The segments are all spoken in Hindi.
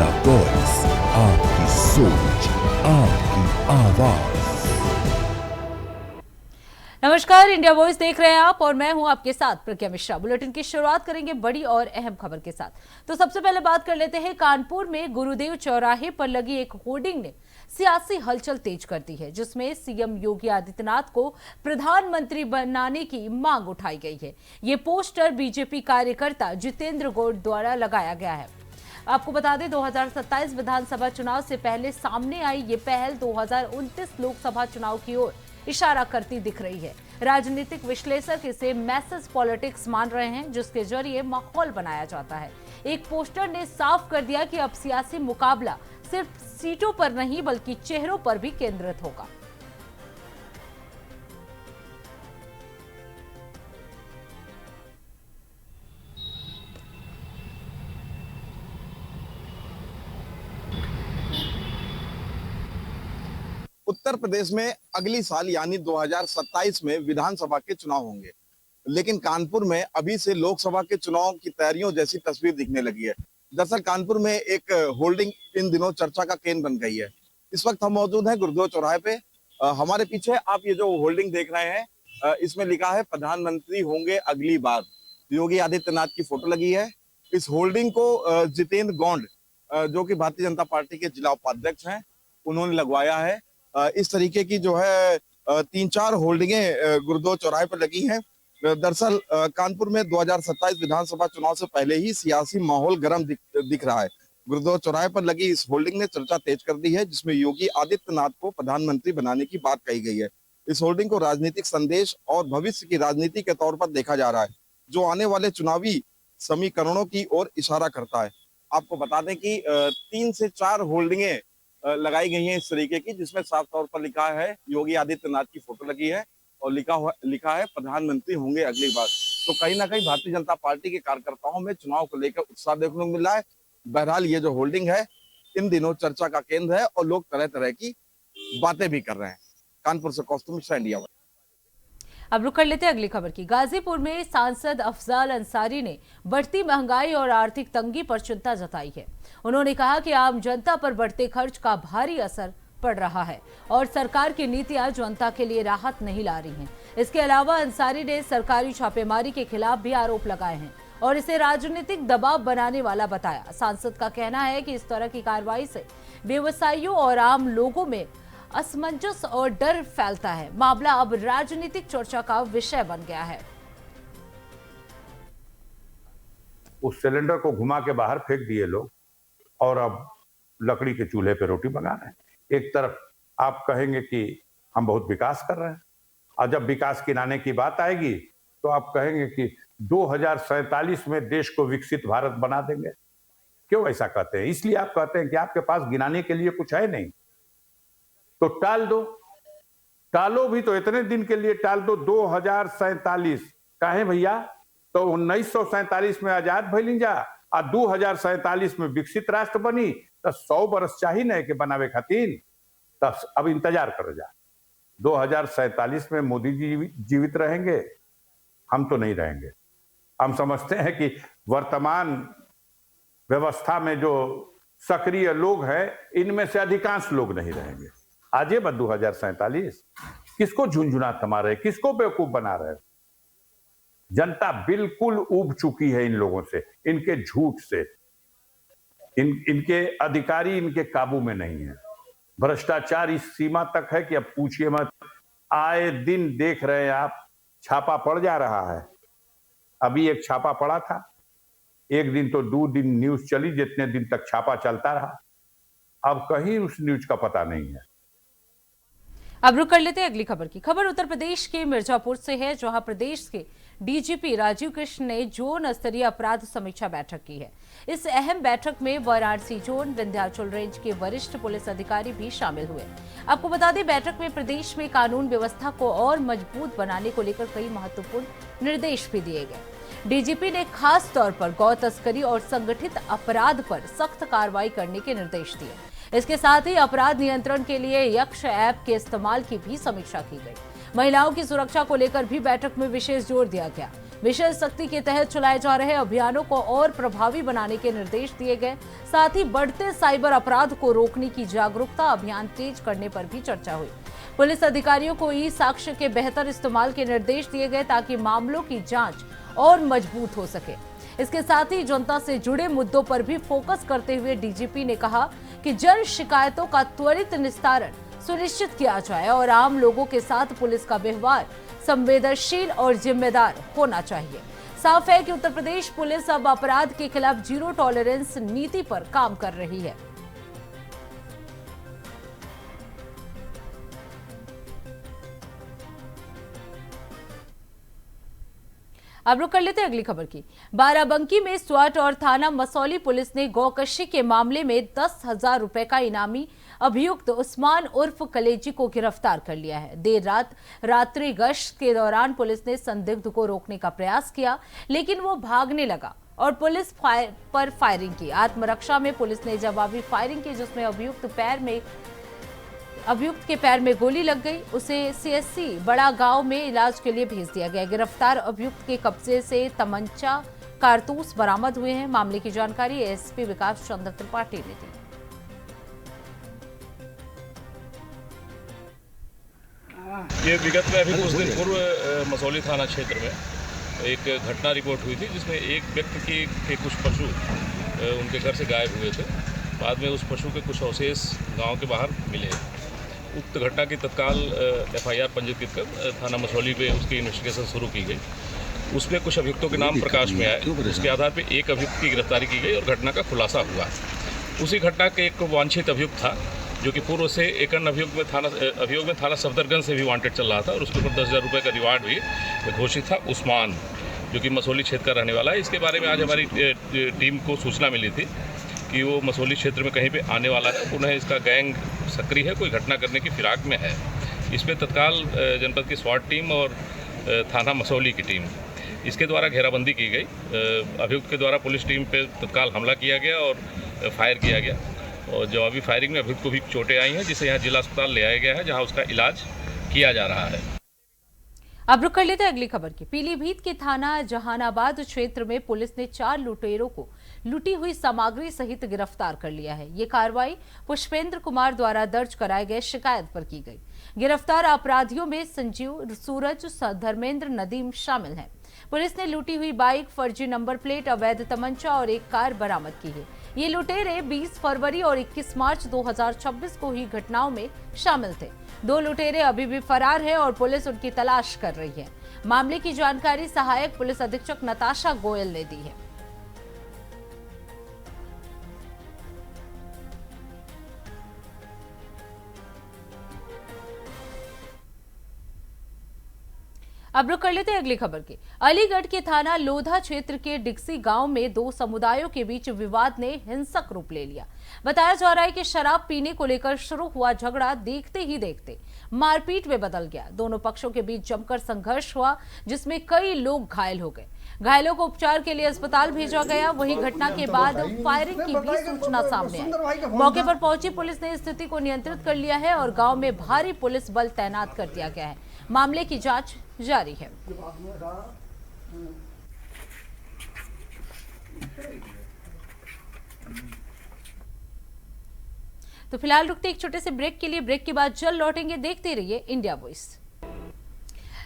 इंडिया वॉइस, आपकी सोच, आपकी आवाज। नमस्कार, इंडिया वॉइस देख रहे हैं आप और मैं हूं आपके साथ प्रज्ञा मिश्रा। बुलेटिन की शुरुआत करेंगे बड़ी और अहम खबर के साथ। तो सबसे पहले बात कर लेते हैं कानपुर में गुरुदेव चौराहे पर लगी एक होर्डिंग ने सियासी हलचल तेज कर दी है, जिसमें सीएम योगी आदित्यनाथ को प्रधानमंत्री बनाने की मांग उठाई गई है। ये पोस्टर बीजेपी कार्यकर्ता जितेंद्र गौड़ द्वारा लगाया गया है। आपको बता दें 2027 विधानसभा चुनाव से पहले सामने आई ये पहल 2029 लोकसभा चुनाव की ओर इशारा करती दिख रही है। राजनीतिक विश्लेषक इसे मैसेज पॉलिटिक्स मान रहे हैं, जिसके जरिए माहौल बनाया जाता है। एक पोस्टर ने साफ कर दिया कि अब सियासी मुकाबला सिर्फ सीटों पर नहीं बल्कि चेहरों पर भी केंद्रित होगा। उत्तर प्रदेश में अगली साल यानी 2027 में विधानसभा के चुनाव होंगे, लेकिन कानपुर में अभी से लोकसभा के चुनाव की तैयारियों जैसी तस्वीर दिखने लगी है। दरअसल कानपुर में एक होल्डिंग इन दिनों चर्चा का केंद्र बन गई है। इस वक्त हम मौजूद हैं गुरुदेव चौराहे पे। हमारे पीछे आप ये जो होल्डिंग देख रहे हैं, इसमें लिखा है प्रधानमंत्री होंगे अगली बार। योगी आदित्यनाथ की फोटो लगी है। इस होल्डिंग को जितेंद्र गौड़, जो कि भारतीय जनता पार्टी के जिला उपाध्यक्ष हैं, उन्होंने लगवाया है। इस तरीके की जो है 3-4 होल्डिंगें गुरुदेव चौराहे पर लगी हैं। दरअसल कानपुर में 2027 विधानसभा चुनाव से पहले ही सियासी माहौल गर्म दिख रहा है। गुरुदेव चौराहे पर लगी इस होल्डिंग ने चर्चा तेज कर दी है, जिसमें योगी आदित्यनाथ को प्रधानमंत्री बनाने की बात कही गई है। इस होल्डिंग को राजनीतिक संदेश और भविष्य की राजनीति के तौर पर देखा जा रहा है, जो आने वाले चुनावी समीकरणों की ओर इशारा करता है। आपको बता दें कि 3 से 4 होल्डिंगें लगाई गई हैं इस तरीके की, जिसमें साफ तौर पर लिखा है योगी आदित्यनाथ की फोटो लगी है और लिखा है प्रधानमंत्री होंगे अगली बार। तो कहीं ना कहीं भारतीय जनता पार्टी के कार्यकर्ताओं में चुनाव को लेकर उत्साह देखने को मिल रहा है। बहरहाल ये जो होल्डिंग है इन दिनों चर्चा का केंद्र है और लोग तरह तरह की बातें भी कर रहे हैं। कानपुर से कौस्तुभ मिश्रा, इंडिया। अब रुक कर लेते हैं अगली खबर की। गाजीपुर में सांसद अफजाल अंसारी ने बढ़ती महंगाई और आर्थिक तंगी पर चिंता जताई है। उन्होंने कहा कि आम जनता पर बढ़ते खर्च का भारी असर पड़ रहा है और सरकार की नीतियां जनता के लिए राहत नहीं ला रही हैं। इसके अलावा अंसारी ने सरकारी छापेमारी के खिलाफ भी आरोप लगाए हैं और इसे राजनीतिक दबाव बनाने वाला बताया। सांसद का कहना है कि इस तरह की कार्रवाई से व्यवसायियों और आम लोगों में असमंजस और डर फैलता है। मामला अब राजनीतिक चर्चा का विषय बन गया है। उस सिलेंडर को घुमा के बाहर फेंक दिए लोग और अब लकड़ी के चूल्हे पे रोटी बना रहे हैं। एक तरफ आप कहेंगे कि हम बहुत विकास कर रहे हैं, और जब विकास गिनाने की बात आएगी तो आप कहेंगे कि 2047 में देश को विकसित भारत बना देंगे। क्यों ऐसा कहते हैं? इसलिए आप कहते हैं कि आपके पास गिनाने के लिए कुछ है नहीं, तो टाल दो। टालो भी तो इतने दिन के लिए टाल दो। 2047 कहें भैया, तो 1947 में आजाद भइली जा और 2047 में विकसित राष्ट्र बनी, तो 100 बरस चाहिए नहीं कि बनावे खातिर। तब अब इंतजार करो जा। 2047 में मोदी जी जीवित रहेंगे, हम तो नहीं रहेंगे। हम समझते हैं कि वर्तमान व्यवस्था में जो सक्रिय लोग हैं, इनमें से अधिकांश लोग नहीं रहेंगे। आज ये 2047 किसको झुंझुना थमा रहे, किसको बेवकूफ बना रहे? जनता बिल्कुल ऊब चुकी है इन लोगों से, इनके झूठ से। इनके अधिकारी इनके काबू में नहीं है। भ्रष्टाचार इस सीमा तक है कि अब पूछिए मत। आए दिन देख रहे हैं आप, छापा पड़ जा रहा है। अभी एक छापा पड़ा था, एक दिन तो 2 दिन न्यूज चली, जितने दिन तक छापा चलता रहा। अब कहीं उस न्यूज का पता नहीं है। अब रुक कर लेते हैं अगली खबर की। खबर उत्तर प्रदेश के मिर्जापुर से है, जहां प्रदेश के डीजीपी राजीव कृष्ण ने जोन स्तरीय अपराध समीक्षा बैठक की है। इस अहम बैठक में वाराणसी जोन, विंध्याचल रेंज के वरिष्ठ पुलिस अधिकारी भी शामिल हुए। आपको बता दें, बैठक में प्रदेश में कानून व्यवस्था को और मजबूत बनाने को लेकर कई महत्वपूर्ण निर्देश भी दिए गए। डीजीपी ने खास तौर पर गौ तस्करी और संगठित अपराध पर सख्त कार्रवाई करने के निर्देश दिए। इसके साथ ही अपराध नियंत्रण के लिए यक्ष ऐप के इस्तेमाल की भी समीक्षा की गई। महिलाओं की सुरक्षा को लेकर भी बैठक में विशेष जोर दिया गया। विशेष सख्ती के तहत चलाए जा रहे अभियानों को और प्रभावी बनाने के निर्देश दिए गए। साथ ही बढ़ते साइबर अपराध को रोकने की जागरूकता अभियान तेज करने पर भी चर्चा हुई। पुलिस अधिकारियों को ई साक्ष्य के बेहतर इस्तेमाल के निर्देश दिए गए ताकि मामलों की जांच और मजबूत हो सके। इसके साथ ही जनता से जुड़े मुद्दों पर भी फोकस करते हुए डीजीपी ने कहा कि जन शिकायतों का त्वरित निस्तारण सुनिश्चित किया जाए और आम लोगों के साथ पुलिस का व्यवहार संवेदनशील और जिम्मेदार होना चाहिए। साफ है कि उत्तर प्रदेश पुलिस अब अपराध के खिलाफ जीरो टॉलरेंस नीति पर काम कर रही है। अब रुक कर लेते हैं अगली खबर की। बाराबंकी में स्वाट और थाना मसौली पुलिस ने गौकशी के मामले में 10,000 रुपए का इनामी अभियुक्त उस्मान उर्फ कलेजी को गिरफ्तार कर लिया है। देर रात रात्रि गश्त के दौरान पुलिस ने संदिग्ध को रोकने का प्रयास किया, लेकिन वो भागने लगा और पुलिस पर फायरिंग की। आत्मरक्षा में पुलिस ने जवाबी फायरिंग की, जिसमें अभियुक्त के पैर में गोली लग गई। उसे सीएससी बड़ा गांव में इलाज के लिए भेज दिया गया। गिरफ्तार अभियुक्त के कब्जे से तमंचा, कारतूस बरामद हुए हैं। मामले की जानकारी एसपी विकास चंद्र त्रिपाठी ने दी। ये विगत में अभी कुछ दिन पूर्व मसौली थाना क्षेत्र में एक घटना रिपोर्ट हुई थी, जिसमें एक व्यक्ति के कुछ पशु उनके घर से गायब हुए थे। बाद में उस पशु के कुछ अवशेष गांव के बाहर मिले। उक्त घटना की तत्काल एफआईआर पंजीकृत कर थाना मसौली पे उसकी इन्वेस्टिगेशन शुरू की गई। उसमें कुछ अभियुक्तों के नाम प्रकाश में आए। उसके आधार पर एक अभियुक्त की गिरफ्तारी की गई और घटना का खुलासा हुआ। उसी घटना के एक वांछित अभियुक्त था, जो कि पूर्व से एक अन्य अभियोग में थाना सफदरगंज से भी वांटेड चल रहा था और उसके ऊपर 10,000 रुपये का रिवार्ड भी घोषित था। उस्मान, जो कि मसौली क्षेत्र का रहने वाला है। इसके बारे में आज हमारी टीम को सूचना मिली थी कि वो मसौली क्षेत्र में कहीं पे आने वाला है। पुनः इसका गैंग सक्रिय है, कोई घटना करने की फिराक में है। इस पर तत्काल जनपद की स्वाट टीम और थाना मसौली की टीम, इसके द्वारा घेराबंदी की गई। अभियुक्त के द्वारा पुलिस टीम पे तत्काल हमला किया गया और फायर किया गया और जवाबी फायरिंग में अभियुक्त को भी चोटें आई हैं, जिसे यहाँ जिला अस्पताल ले आया गया है, जहाँ उसका इलाज किया जा रहा है। अब रुक कर लेते हैं अगली खबर की। पीलीभीत के थाना जहानाबाद क्षेत्र में पुलिस ने 4 लुटेरों को लूटी हुई सामग्री सहित गिरफ्तार कर लिया है। ये कार्रवाई पुष्पेंद्र कुमार द्वारा दर्ज कराए गए शिकायत पर की गई। गिरफ्तार अपराधियों में संजीव, सूरज, धर्मेंद्र, नदीम शामिल हैं। पुलिस ने लूटी हुई बाइक, फर्जी नंबर प्लेट, अवैध तमंचा और एक कार बरामद की है। ये लुटेरे 20 फरवरी और 21 मार्च 2026 को ही घटनाओं में शामिल थे। 2 लुटेरे अभी भी फरार हैं और पुलिस उनकी तलाश कर रही है। मामले की जानकारी सहायक पुलिस अधीक्षक नताशा गोयल ने दी है। अब रुक कर लेते हैं अगली खबर की। अलीगढ़ के थाना लोधा क्षेत्र के डिक्सी गांव में 2 समुदायों के बीच विवाद ने हिंसक रूप ले लिया। बताया जा रहा है कि शराब पीने को लेकर शुरू हुआ झगड़ा देखते ही देखते मारपीट में बदल गया। दोनों पक्षों के बीच जमकर संघर्ष हुआ, जिसमें कई लोग घायल हो गए। घायलों को उपचार के लिए अस्पताल भेजा गया। वहीं घटना के बाद फायरिंग की भी सूचना सामने आई। मौके पर पहुंची पुलिस ने स्थिति को नियंत्रित कर लिया है और गांव में भारी पुलिस बल तैनात कर दिया गया है। मामले की जांच जारी है। तो फिलहाल रुकते एक छोटे से ब्रेक के लिए। ब्रेक के बाद जल्द लौटेंगे। देखते रहिए इंडिया वॉइस।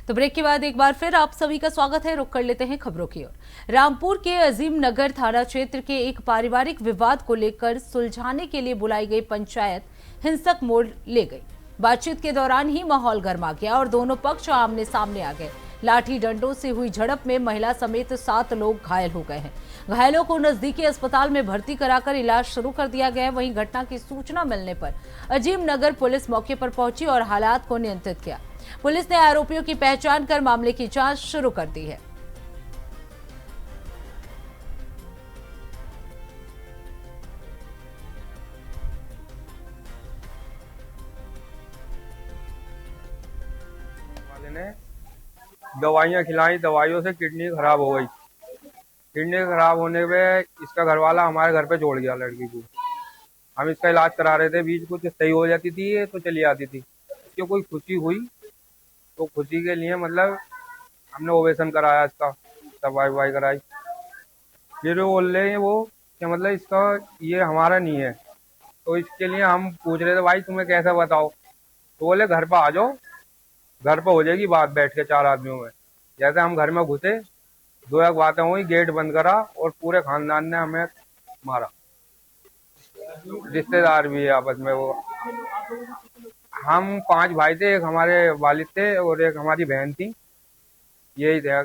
तो ब्रेक के बाद एक बार फिर आप सभी का स्वागत है। रुक कर लेते हैं खबरों की ओर। रामपुर के अजीम नगर थाना क्षेत्र के एक पारिवारिक विवाद को लेकर सुलझाने के लिए बुलाई गई पंचायत हिंसक मोड़ ले गई। बातचीत के दौरान ही माहौल गर्मा गया और दोनों पक्ष आमने सामने आ गए। लाठी डंडों से हुई झड़प में महिला समेत 7 लोग घायल हो गए हैं। घायलों को नजदीकी अस्पताल में भर्ती कराकर इलाज शुरू कर दिया गया है। वहीं घटना की सूचना मिलने पर अजीम नगर पुलिस मौके पर पहुंची और हालात को नियंत्रित किया। पुलिस ने आरोपियों की पहचान कर मामले की जांच शुरू कर दी है। दवाइयाँ खिलाई, दवाइयों से किडनी खराब हो गई। किडनी खराब होने पे इसका घरवाला हमारे घर पे छोड़ गया लड़की को। हम इसका इलाज करा रहे थे, बीच कुछ सही हो जाती थी तो चली आती थी। इसकी कोई खुशी हुई तो खुशी के लिए मतलब हमने ऑपरेशन कराया इसका। सफाई वफाई कराई। फिर वो बोल रहे हैं वो कि मतलब इसका ये हमारा नहीं है, तो इसके लिए हम पूछ रहे थे भाई तुम्हें कैसे बताओ, तो बोले घर पर आ जाओ, घर पर हो जाएगी बात बैठ के 4 आदमियों में। जैसे हम घर में घुसे, 2 एक बातें हुई, गेट बंद करा और पूरे खानदान ने हमें मारा। रिश्तेदार भी है आपस में। वो हम 5 भाई थे, एक हमारे वालिद थे और एक हमारी बहन थी, यही थे।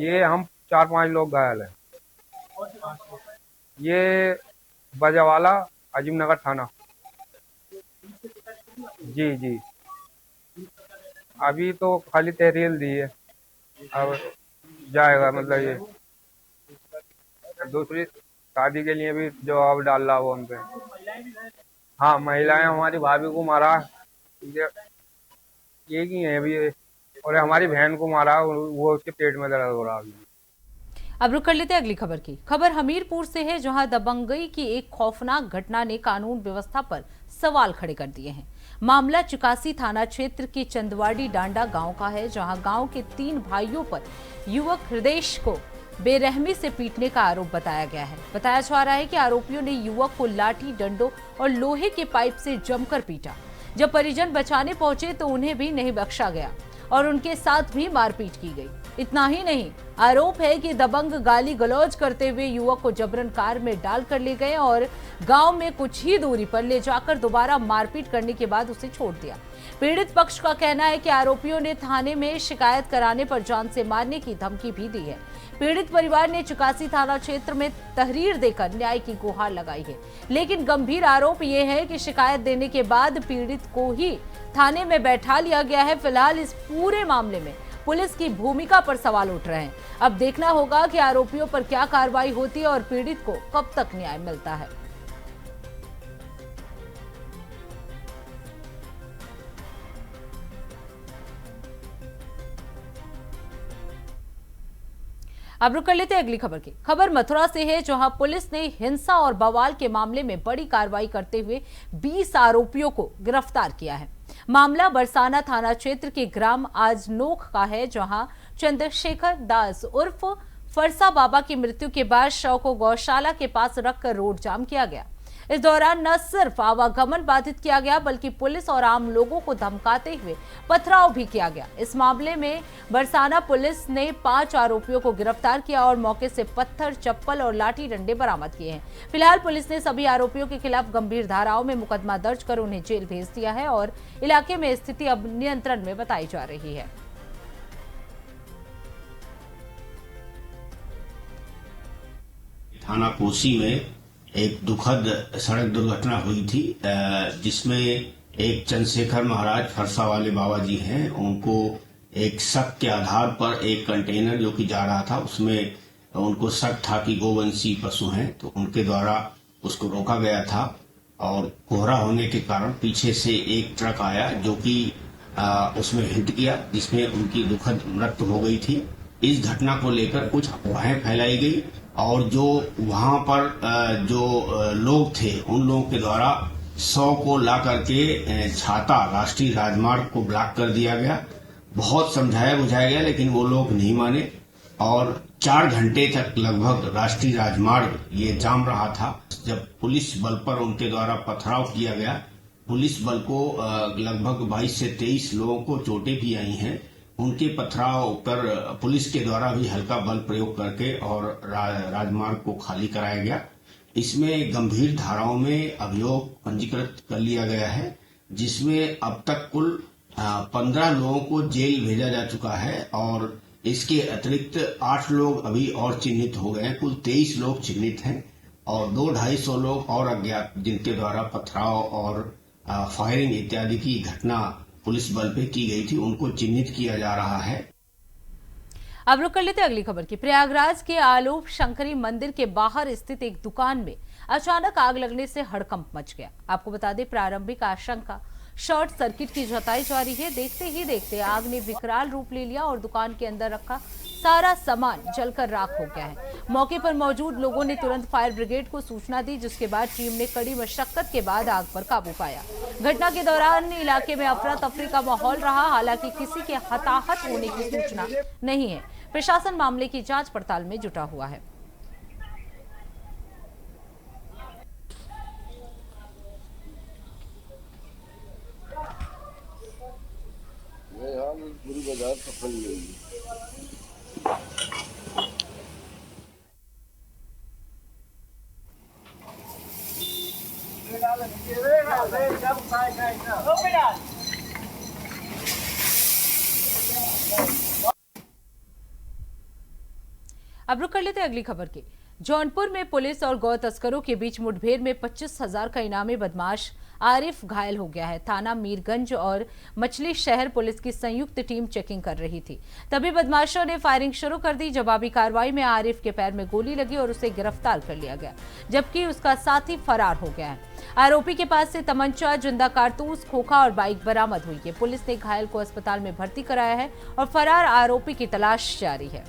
ये हम 4-5 लोग घायल हैं। ये बजावाला अजीमनगर थाना। जी जी, अभी तो खाली तहरील दी है, अब जाएगा मतलब ये दूसरी शादी के लिए भी जवाब डाल रहा वो उनपे। हाँ, महिलाएं हमारी भाभी को मारा, एक ही है अभी, और हमारी बहन को मारा, वो उसके पेट में दर्द हो रहा अभी। अब रुक कर लेते हैं अगली खबर की। खबर हमीरपुर से है, जहां दबंगई की एक खौफनाक घटना ने कानून व्यवस्था पर सवाल खड़े कर दिए हैं। मामला चिकासी थाना क्षेत्र के चंदवाड़ी डांडा गांव का है, जहां गांव के 3 भाइयों पर युवक हृदयेश को बेरहमी से पीटने का आरोप बताया गया है। बताया जा रहा है कि आरोपियों ने युवक को लाठी, डंडों और लोहे के पाइप से जमकर पीटा। जब परिजन बचाने पहुंचे तो उन्हें भी नहीं बख्शा गया और उनके साथ भी मारपीट की गई। इतना ही नहीं, आरोप है कि दबंग गाली गलौज करते हुए युवक को जबरन कार में डालकर ले गए और गांव में कुछ ही दूरी पर ले जाकर दोबारा मारपीट करने के बाद उसे छोड़ दिया। पीड़ित पक्ष का कहना है कि आरोपियों ने थाने में शिकायत कराने पर जान से मारने की धमकी भी दी है। पीड़ित परिवार ने चिकासी थाना क्षेत्र में तहरीर देकर न्याय की गुहार लगाई है, लेकिन गंभीर आरोप ये है कि शिकायत देने के बाद पीड़ित को ही थाने में बैठा लिया गया है। फिलहाल इस पूरे मामले में पुलिस की भूमिका पर सवाल उठ रहे हैं। अब देखना होगा कि आरोपियों पर क्या कार्रवाई होती है और पीड़ित को कब तक न्याय मिलता है। अब रुक कर लेते हैं अगली खबर की। खबर मथुरा से है, जहां पुलिस ने हिंसा और बवाल के मामले में बड़ी कार्रवाई करते हुए 20 आरोपियों को गिरफ्तार किया है। मामला बरसाना थाना क्षेत्र के ग्राम आजनोख का है, जहां चंद्रशेखर दास उर्फ फरसा बाबा की मृत्यु के बाद शव को गौशाला के पास रखकर रोड जाम किया गया। इस दौरान न सिर्फ आवागमन बाधित किया गया, बल्कि पुलिस और आम लोगों को धमकाते हुए पथराव भी किया गया। इस मामले में बरसाना पुलिस ने 5 आरोपियों को गिरफ्तार किया और मौके से पत्थर, चप्पल और लाठी डंडे बरामद किए हैं। फिलहाल पुलिस ने सभी आरोपियों के खिलाफ गंभीर धाराओं में मुकदमा दर्ज कर उन्हें जेल भेज दिया है और इलाके में स्थिति अब नियंत्रण में बताई जा रही है। थाना कोसी में एक दुखद सड़क दुर्घटना हुई थी, जिसमें एक चंद्रशेखर महाराज फरसा वाले बाबा जी हैं, उनको एक शक के आधार पर एक कंटेनर जो कि जा रहा था, उसमें उनको शक था कि गोवंशी पशु हैं, तो उनके द्वारा उसको रोका गया था। और कोहरा होने के कारण पीछे से एक ट्रक आया जो कि उसमें हिट किया, जिसमें उनकी दुखद मृत्यु हो गई थी। इस घटना को लेकर कुछ अफवाहें फैलाई गई और जो वहां पर जो लोग थे, उन लोगों के द्वारा 100 को ला करके छाता राष्ट्रीय राजमार्ग को ब्लॉक कर दिया गया। बहुत समझाया बुझाया गया, लेकिन वो लोग नहीं माने और 4 घंटे तक लगभग राष्ट्रीय राजमार्ग ये जाम रहा था। जब पुलिस बल पर उनके द्वारा पथराव किया गया, पुलिस बल को लगभग 22 से 23 लोगों को चोटें भी आई हैं। उनके पथराव पर पुलिस के द्वारा भी हल्का बल प्रयोग करके और राजमार्ग को खाली कराया गया। इसमें गंभीर धाराओं में अभियोग पंजीकृत कर लिया गया है, जिसमें अब तक कुल 15 लोगों को जेल भेजा जा चुका है और इसके अतिरिक्त 8 लोग अभी और चिन्हित हो गए हैं। कुल 23 लोग चिन्हित हैं और 200-250 लोग और अज्ञात, जिनके द्वारा पथराव और फायरिंग इत्यादि की घटना पुलिस बल पे की गई थी, उनको चिन्हित किया जा रहा है। अब रुक कर लेते अगली खबर की। प्रयागराज के आलोप शंकरी मंदिर के बाहर स्थित एक दुकान में अचानक आग लगने से हड़कंप मच गया। आपको बता दें, प्रारंभिक आशंका शॉर्ट सर्किट की जताई जा रही है। देखते ही देखते आग ने विकराल रूप ले लिया और दुकान के अंदर रखा सारा सामान जलकर राख हो गया है। मौके पर मौजूद लोगों ने तुरंत फायर ब्रिगेड को सूचना दी, जिसके बाद टीम ने कड़ी मशक्कत के बाद आग पर काबू पाया। घटना के दौरान इलाके में अफरा तफरी का माहौल रहा। हालांकि किसी के हताहत होने की सूचना नहीं है। प्रशासन मामले की जांच पड़ताल में जुटा हुआ है। पूरी बाजार सफल हुई। अब रुक कर लेते अगली खबर की। जौनपुर में पुलिस और गौ तस्करों के बीच मुठभेड़ में 25,000 का इनामी बदमाश आरिफ घायल हो गया है। थाना मीरगंज और मछली शहर पुलिस की संयुक्त टीम चेकिंग कर रही थी, तभी बदमाशों ने फायरिंग शुरू कर दी। जवाबी कार्रवाई में आरिफ के पैर में गोली लगी और उसे गिरफ्तार कर लिया गया, जबकि उसका साथी फरार हो गया है। आरोपी के पास से तमंचा, जिंदा कारतूस, खोखा और बाइक बरामद हुई है। पुलिस ने घायल को अस्पताल में भर्ती कराया है और फरार आरोपी की तलाश जारी है।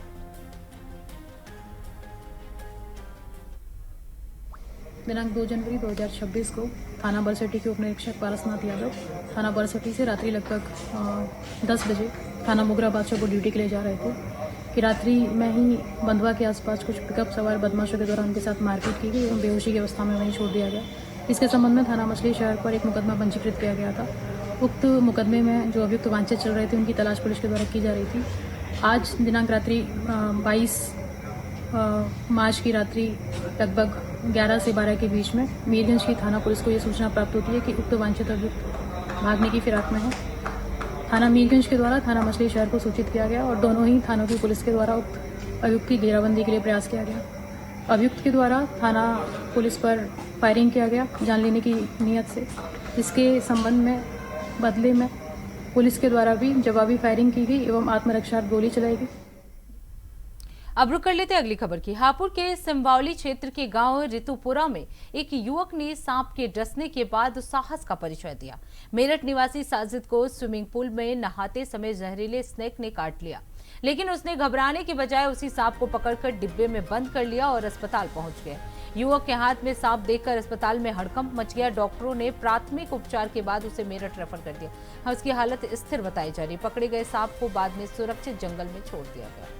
दिनांक 2 जनवरी 2026 को थाना बरसटी के उप निरीक्षक पारसनाथ यादव थाना बरसटी से रात्रि लगभग 10 बजे थाना मुगरा बादशाह को ड्यूटी के लिए जा रहे थे कि रात्रि में ही बंधवा के आसपास कुछ पिकअप सवार बदमाशों के द्वारा उनके साथ मारपीट की गई एवं बेहोशी की अवस्था में वहीं छोड़ दिया गया। इसके संबंध में थाना मछली शहर पर एक मुकदमा पंजीकृत किया गया था। उक्त मुकदमे में जो अभियुक्त वांछित चल रहे थे उनकी तलाश पुलिस के द्वारा की जा रही थी। आज दिनांक रात्रि 22 मार्च की रात्रि लगभग 11 से 12 के बीच में मीरगंज की थाना पुलिस को यह सूचना प्राप्त होती है कि उक्त वांछित अभियुक्त भागने की फिराक में है। थाना मीरगंज के द्वारा थाना मछली शहर को सूचित किया गया और दोनों ही थानों की पुलिस के द्वारा उक्त अभियुक्त की घेराबंदी के लिए प्रयास किया गया। अभियुक्त के द्वारा थाना पुलिस पर फायरिंग किया गया जान लेने की नीयत से। इसके संबंध में बदले में पुलिस के द्वारा भी जवाबी फायरिंग की गई एवं आत्मरक्षा गोली चलाई गई। अब रुक कर लेते अगली खबर की। हापुड़ के सिंबावली क्षेत्र के गांव ऋतुपुरा में एक युवक ने सांप के डसने के बाद साहस का परिचय दिया। मेरठ निवासी साजिद को स्विमिंग पूल में नहाते समय जहरीले स्नेक ने काट लिया, लेकिन उसने घबराने के बजाय उसी सांप को पकड़कर डिब्बे में बंद कर लिया और अस्पताल पहुंच गया। युवक के हाथ में सांप देखकर अस्पताल में हड़कंप मच गया। डॉक्टरों ने प्राथमिक उपचार के बाद उसे मेरठ रेफर कर दिया। उसकी हालत स्थिर बताई जा रही। पकड़े गए सांप को बाद में सुरक्षित जंगल में छोड़ दिया गया।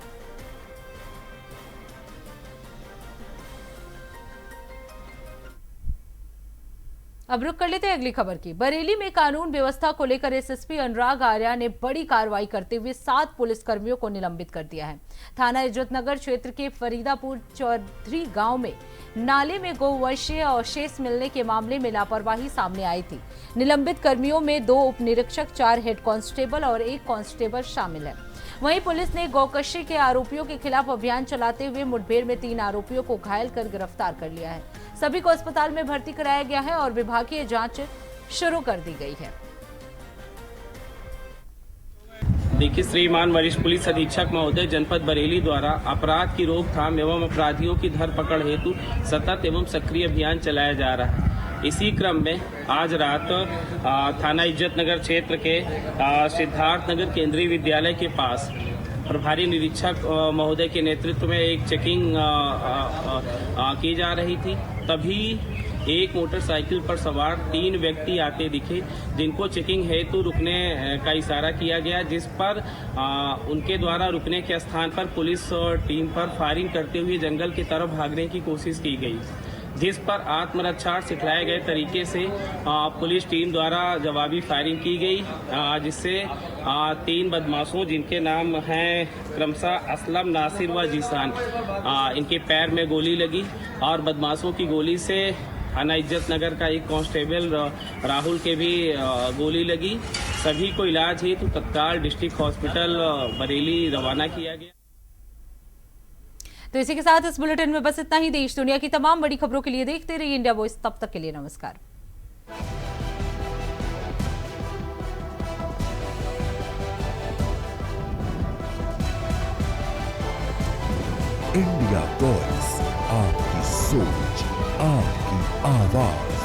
अब रुक कर लेते हैं अगली खबर की। बरेली में कानून व्यवस्था को लेकर एसएसपी अनुराग आर्या ने बड़ी कार्रवाई करते हुए 7 पुलिसकर्मियों को निलंबित कर दिया है। थाना इज्जतनगर क्षेत्र के फरीदापुर चौधरी गांव में नाले में गोवंशीय अवशेष मिलने के मामले में लापरवाही सामने आई थी। निलंबित कर्मियों में 2 उप निरीक्षक, 4 हेड कांस्टेबल और 1 कांस्टेबल शामिल है। वहीं पुलिस ने गौकशी के आरोपियों के खिलाफ अभियान चलाते हुए मुठभेड़ में 3 आरोपियों को घायल कर गिरफ्तार कर लिया है। सभी को अस्पताल में भर्ती कराया गया है और विभागीय जांच शुरू कर दी गई है। देखिए, श्रीमान वरिष्ठ पुलिस अधीक्षक महोदय जनपद बरेली द्वारा अपराध की रोकथाम एवं अपराधियों की धरपकड़ हेतु सतत एवं सक्रिय अभियान चलाया जा रहा है। इसी क्रम में आज रात थाना इज्जतनगर क्षेत्र के सिद्धार्थ नगर केंद्रीय विद्यालय के पास प्रभारी निरीक्षक महोदय के नेतृत्व में एक चेकिंग की जा रही थी। तभी एक मोटरसाइकिल पर सवार 3 व्यक्ति आते दिखे, जिनको चेकिंग हेतु रुकने का इशारा किया गया, जिस पर उनके द्वारा रुकने के स्थान पर पुलिस टीम पर फायरिंग करते हुए जंगल की तरफ भागने की कोशिश की गई, जिस पर आत्मरक्षा सिखलाए गए तरीके से पुलिस टीम द्वारा जवाबी फायरिंग की गई, जिससे 3 बदमाशों, जिनके नाम हैं क्रमशः असलम, नासिर व जीसान, इनके पैर में गोली लगी और बदमाशों की गोली से थाना इज्जतनगर का एक कांस्टेबल राहुल के भी गोली लगी। सभी को इलाज हेतु तत्काल डिस्ट्रिक्ट हॉस्पिटल बरेली रवाना किया गया। तो इसी के साथ इस बुलेटिन में बस इतना ही। देश दुनिया की तमाम बड़ी खबरों के लिए देखते रहिए इंडिया वॉइस। तब तक के लिए नमस्कार। इंडिया वॉइस, आपकी सोच, आपकी आवाज।